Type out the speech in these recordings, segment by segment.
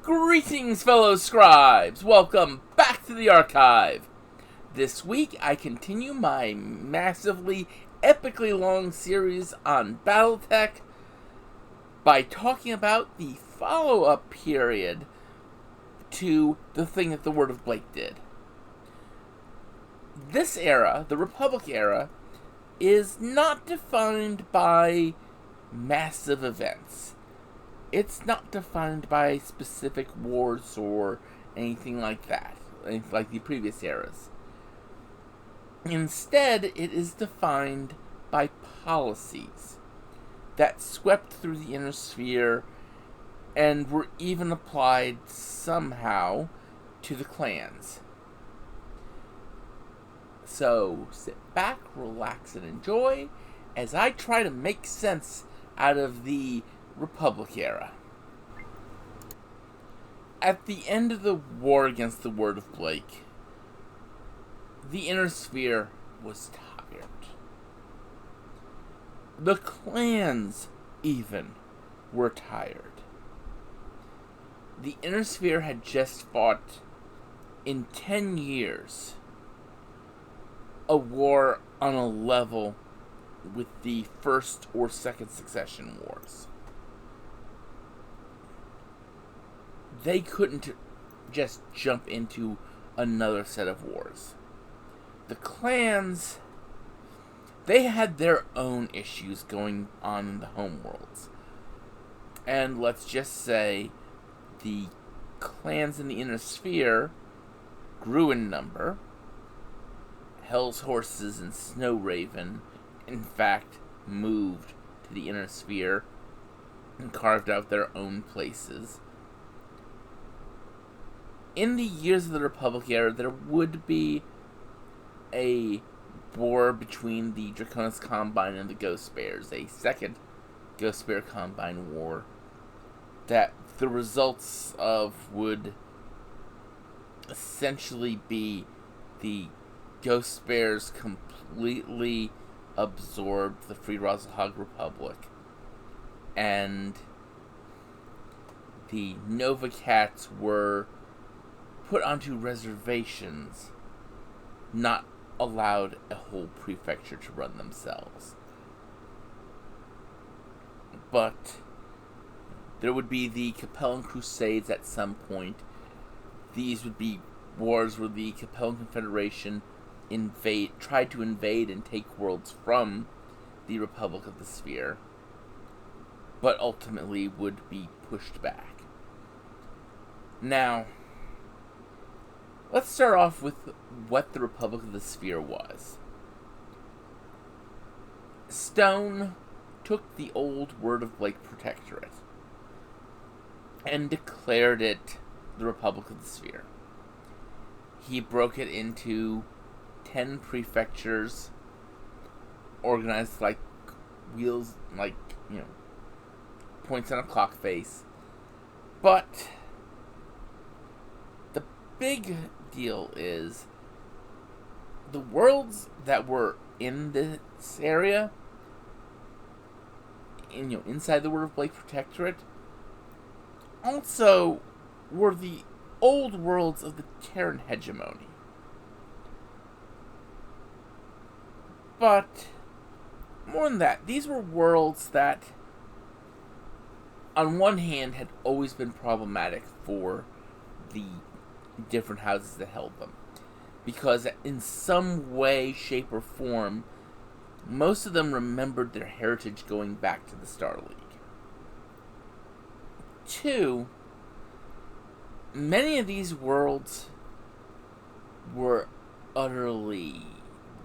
Greetings, fellow scribes! Welcome back to the archive. This week, I continue my massively, epically long series on Battletech by talking about the follow-up period to the thing that the Word of Blake did. This era, the Republic era, is not defined by massive events. It's not defined by specific wars or anything like that, like the previous eras. Instead, it is defined by policies that swept through the inner sphere and were even applied somehow to the clans. So, sit back, relax, and enjoy as I try to make sense out of the Republic era. At the end of the war against the Word of Blake, the inner sphere was tired. The clans, even, were tired. The inner sphere had just fought, in 10 years, a war on a level with the first or second succession wars. They couldn't just jump into another set of wars. The clans, they had their own issues going on in the homeworlds. And let's just say the clans in the inner sphere grew in number. Hell's Horses and Snow Raven, in fact, moved to the inner sphere and carved out their own places. In the years of the Republic era, there would be a war between the Draconis Combine and the Ghost Bears, a second Ghost Bear Combine war, that the results of would essentially be the Ghost Bears completely absorbed the Free Razahog Republic, and the Nova Cats were put onto reservations, not allowed a whole prefecture to run themselves. But there would be the Capellan Crusades at some point. These would be wars where the Capellan Confederation tried to invade and take worlds from the Republic of the Sphere, but ultimately would be pushed back. Now, let's start off with what the Republic of the Sphere was. Stone took the old Word of Blake Protectorate and declared it the Republic of the Sphere. He broke it into 10 prefectures organized like wheels, points on a clock face. But the big deal is the worlds that were in this area, inside the Word of Blake Protectorate, also were the old worlds of the Terran hegemony. But more than that, these were worlds that, on one hand, had always been problematic for the different houses that held them. Because in some way, shape, or form, most of them remembered their heritage going back to the Star League. 2, many of these worlds were utterly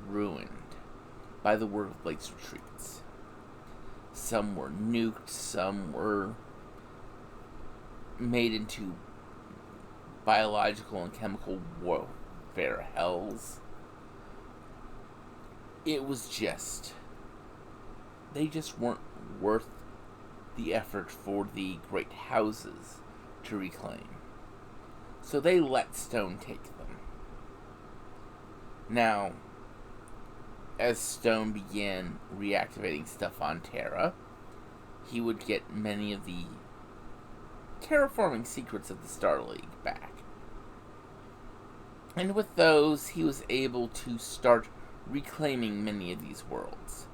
ruined by the Word of Blake's retreats. Some were nuked, some were made into biological and chemical warfare hells. It was they just weren't worth the effort for the great houses to reclaim. So they let Stone take them. Now, as Stone began reactivating stuff on Terra, he would get many of the terraforming secrets of the Star League back. And with those, he was able to start reclaiming many of these worlds.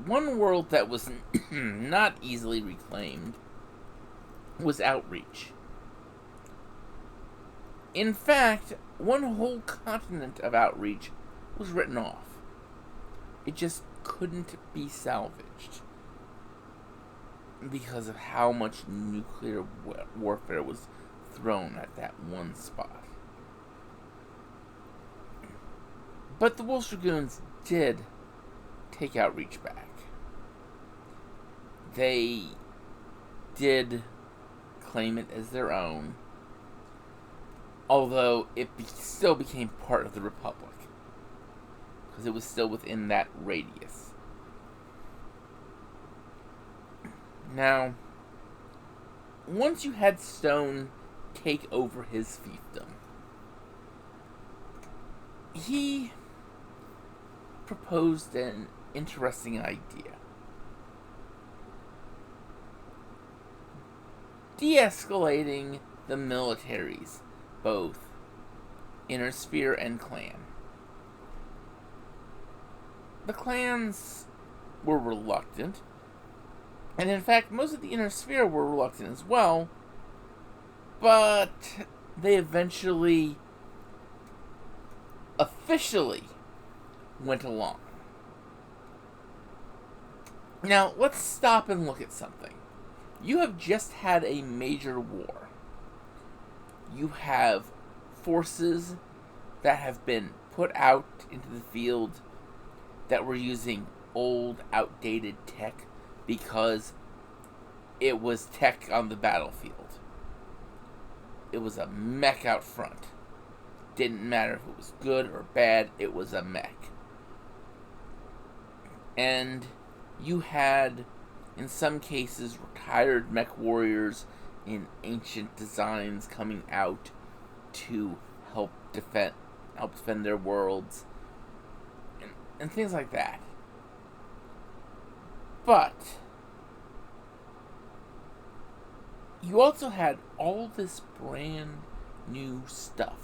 One world that was not easily reclaimed was Outreach. In fact, one whole continent of Outreach was written off. It just couldn't be salvaged because of how much nuclear warfare was thrown at that one spot. But the Wolf Dragoons did take Outreach back. They did claim it as their own, although it still became part of the Republic, because it was still within that radius. Now, once you had Stone take over his fiefdom, he proposed an interesting idea. De-escalating the militaries, both Inner Sphere and Clan. The clans were reluctant, and in fact most of the Inner Sphere were reluctant as well, but they eventually officially went along. Now, let's stop and look at something. You have just had a major war. You have forces that have been put out into the field that were using old, outdated tech because it was tech on the battlefield. It was a mech out front. Didn't matter if it was good or bad, it was a mech. And you had, in some cases, retired mech warriors in ancient designs coming out to help defend their worlds, and things like that. But you also had all this brand new stuff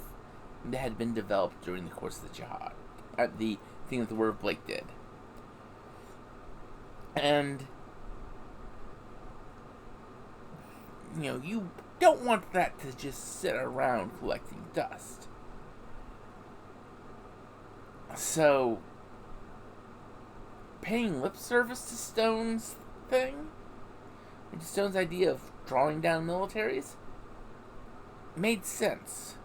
that had been developed during the course of the Jihad. The thing that the Word of Blake did. And you don't want that to just sit around collecting dust. So, paying lip service to Stone's thing, and Stone's idea of drawing down militaries, made sense.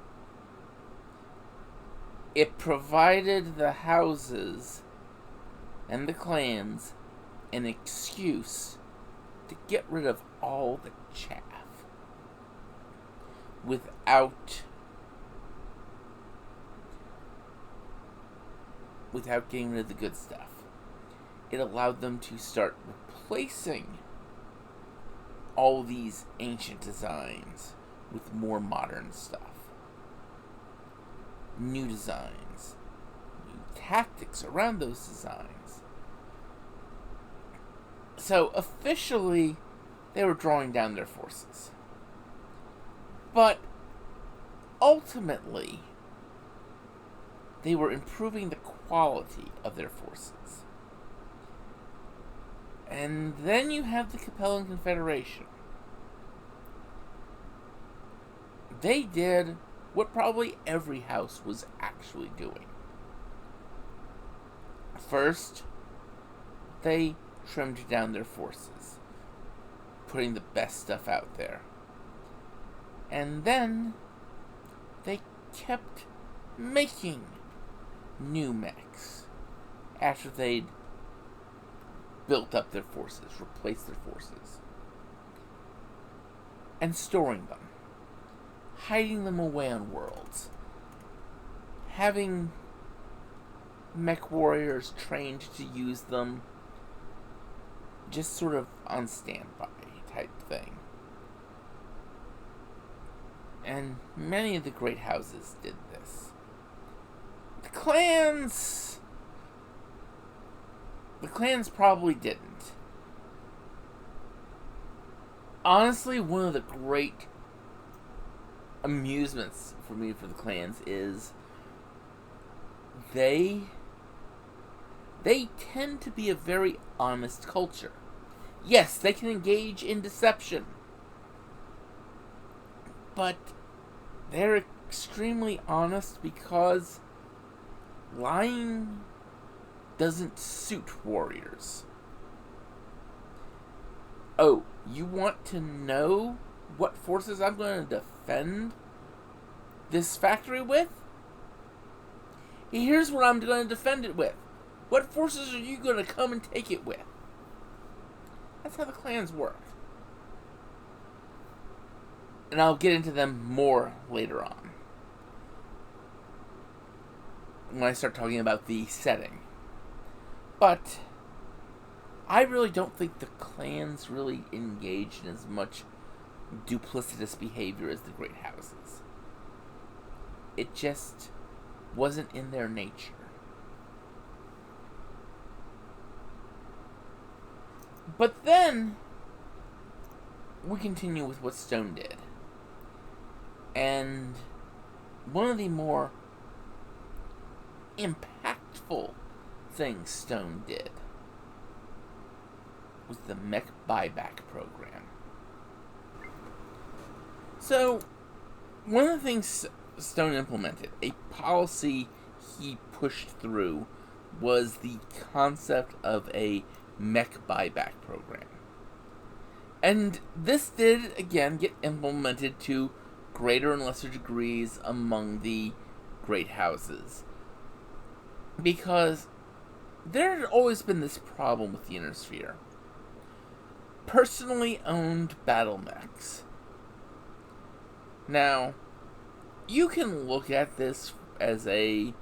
It provided the houses and the clans an excuse to get rid of all the chaff without getting rid of the good stuff. It allowed them to start replacing all these ancient designs with more modern stuff. New designs, new tactics around those designs. So officially, they were drawing down their forces. But ultimately, they were improving the quality of their forces. And then you have the Capellan Confederation. They did what probably every house was actually doing. First, they trimmed down their forces, putting the best stuff out there. And then they kept making new mechs after they'd built up their forces, replaced their forces, and storing them, hiding them away on worlds, having mech warriors trained to use them just sort of on standby type thing. And many of the great houses did this. The clans probably didn't. Honestly, one of the great amusements for me for the clans is they tend to be a very honest culture. Yes, they can engage in deception, but they're extremely honest because lying doesn't suit warriors. Oh, you want to know what forces I'm going to defend this factory with? Here's what I'm going to defend it with. What forces are you going to come and take it with? That's how the clans work. And I'll get into them more later on, when I start talking about the setting. But I really don't think the clans really engaged in as much duplicitous behavior as the great houses. It just wasn't in their nature. But then we continue with what Stone did. And one of the more impactful things Stone did was the mech buyback program. So, one of the things Stone implemented, a policy he pushed through, was the concept of a mech buyback program. And this did, again, get implemented to greater and lesser degrees among the great houses. Because there had always been this problem with the Inner Sphere. Personally owned battle mechs. Now, you can look at this as a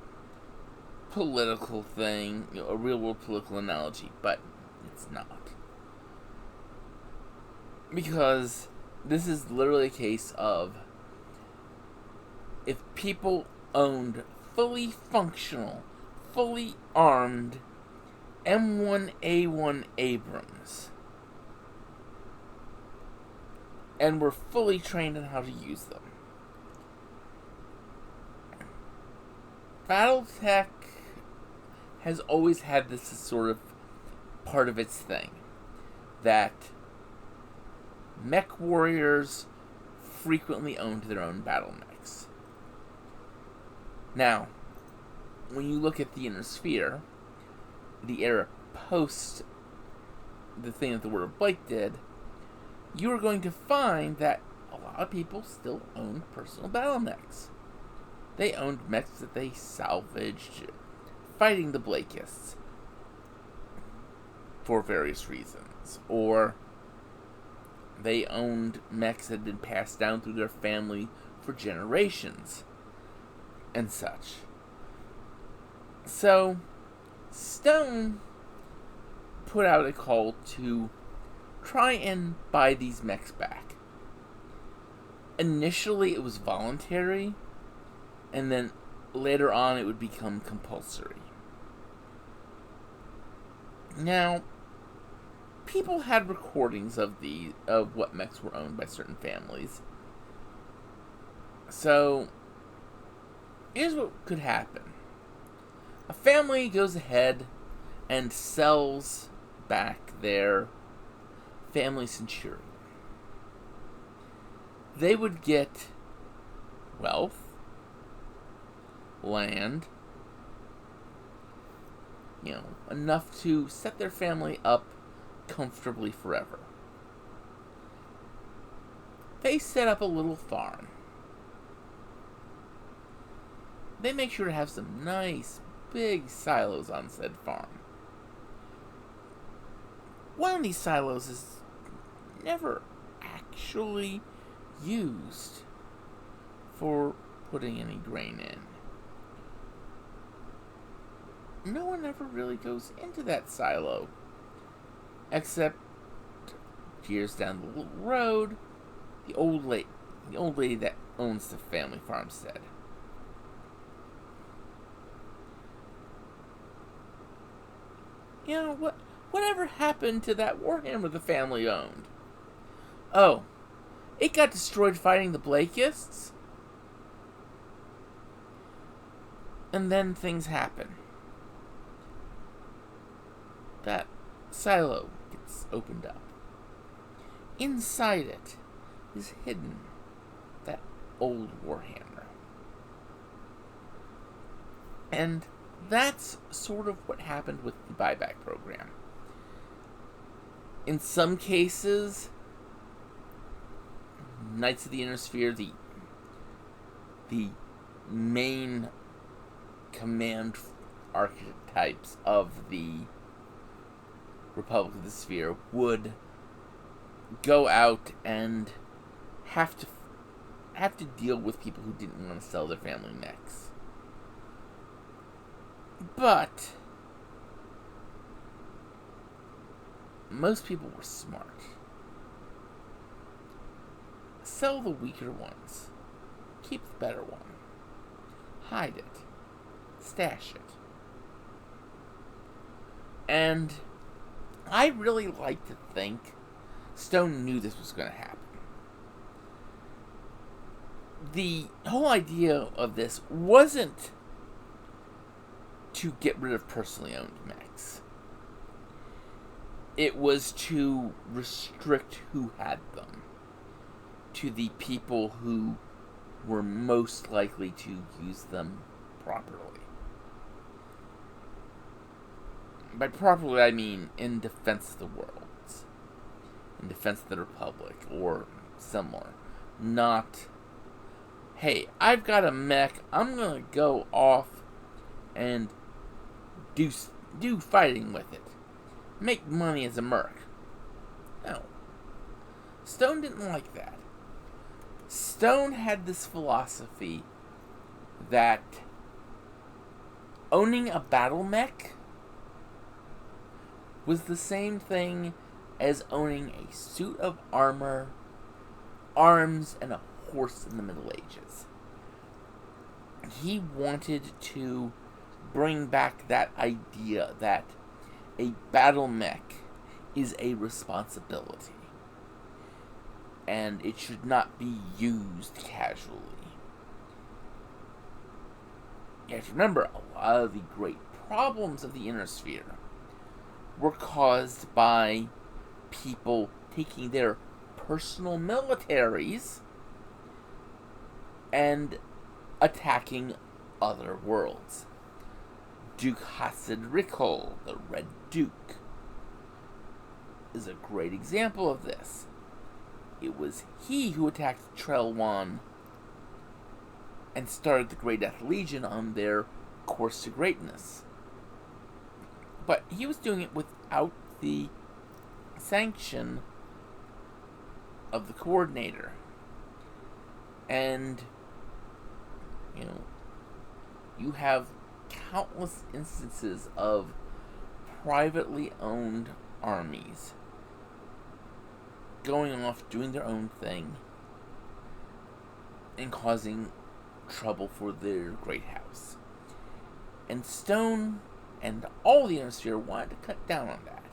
political thing, a real-world political analogy, but it's not. Because this is literally a case of, if people owned fully functional, fully armed M1A1 Abrams and were fully trained on how to use them, Battletech has always had this as sort of part of its thing, that mech warriors frequently owned their own battle mechs. Now, when you look at the Inner Sphere, the era post the thing that the Word of Blight did, you are going to find that a lot of people still owned personal battle mechs. They owned mechs that they salvaged fighting the Blaikists for various reasons, or they owned mechs that had been passed down through their family for generations and such. So, Stone put out a call to try and buy these mechs back. Initially, it was voluntary, and then later on, it would become compulsory. Now, people had recordings of what mechs were owned by certain families. So, here's what could happen. A family goes ahead and sells back their family centurion. They would get wealth, land, enough to set their family up comfortably forever. They set up a little farm. They make sure to have some nice, big silos on said farm. One of these silos is never actually used for putting any grain in. No one ever really goes into that silo, except years down the road, the old lady that owns the family farmstead. Whatever happened to that Warhammer the family owned? Oh, it got destroyed fighting the Blakists? And then things happen. That silo gets opened up. Inside it is hidden that old Warhammer. And that's sort of what happened with the buyback program. In some cases, Knights of the Inner Sphere, the main command archetypes of the Republic of the Sphere, would go out and have to deal with people who didn't want to sell their family mechs. But most people were smart. Sell the weaker ones. Keep the better one. Hide it. Stash it. And I really like to think Stone knew this was going to happen. The whole idea of this wasn't to get rid of personally owned mechs. It was to restrict who had them to the people who were most likely to use them properly. By properly, I mean in defense of the worlds, in defense of the Republic, or similar. Not, hey, I've got a mech, I'm gonna go off and do fighting with it. Make money as a merc. No. Stone didn't like that. Stone had this philosophy that owning a battle mech was the same thing as owning a suit of armor, arms, and a horse in the Middle Ages. He wanted to bring back that idea that a battle mech is a responsibility, and it should not be used casually. You have to remember, a lot of the great problems of the Inner Sphere were caused by people taking their personal militaries and attacking other worlds. Duke Hasid Rickol, the Red Duke, is a great example of this. It was he who attacked Trelwan and started the Grey Death Legion on their course to greatness. But he was doing it without the sanction of the coordinator. And, you have countless instances of privately owned armies going off, doing their own thing, and causing trouble for their great house. And Stone and all the Inner Sphere wanted to cut down on that.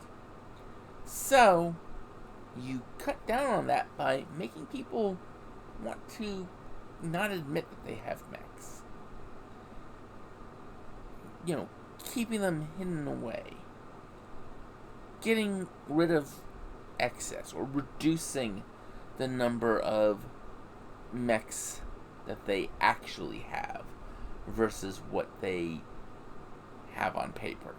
So, you cut down on that by making people want to not admit that they have mechs. Keeping them hidden away. Getting rid of excess, or reducing the number of mechs that they actually have versus what they have on paper.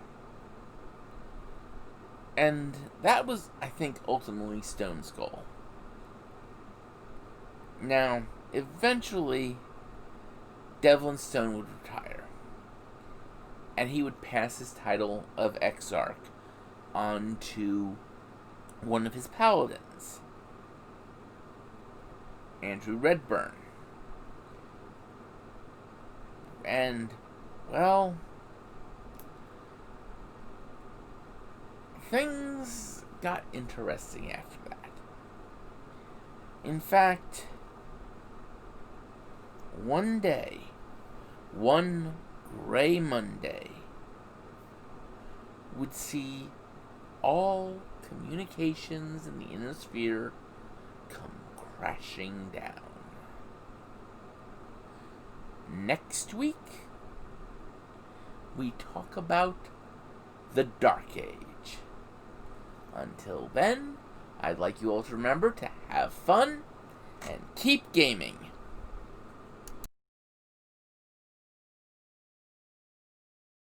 And that was, I think, ultimately Stone's goal. Now, eventually, Devlin Stone would retire, and he would pass his title of Exarch on to one of his paladins, Andrew Redburn. And, well, things got interesting after that. In fact, one day, one gray Monday, would see all communications in the Inner Sphere come crashing down. Next week, we talk about the Dark Age. Until then, I'd like you all to remember to have fun and keep gaming.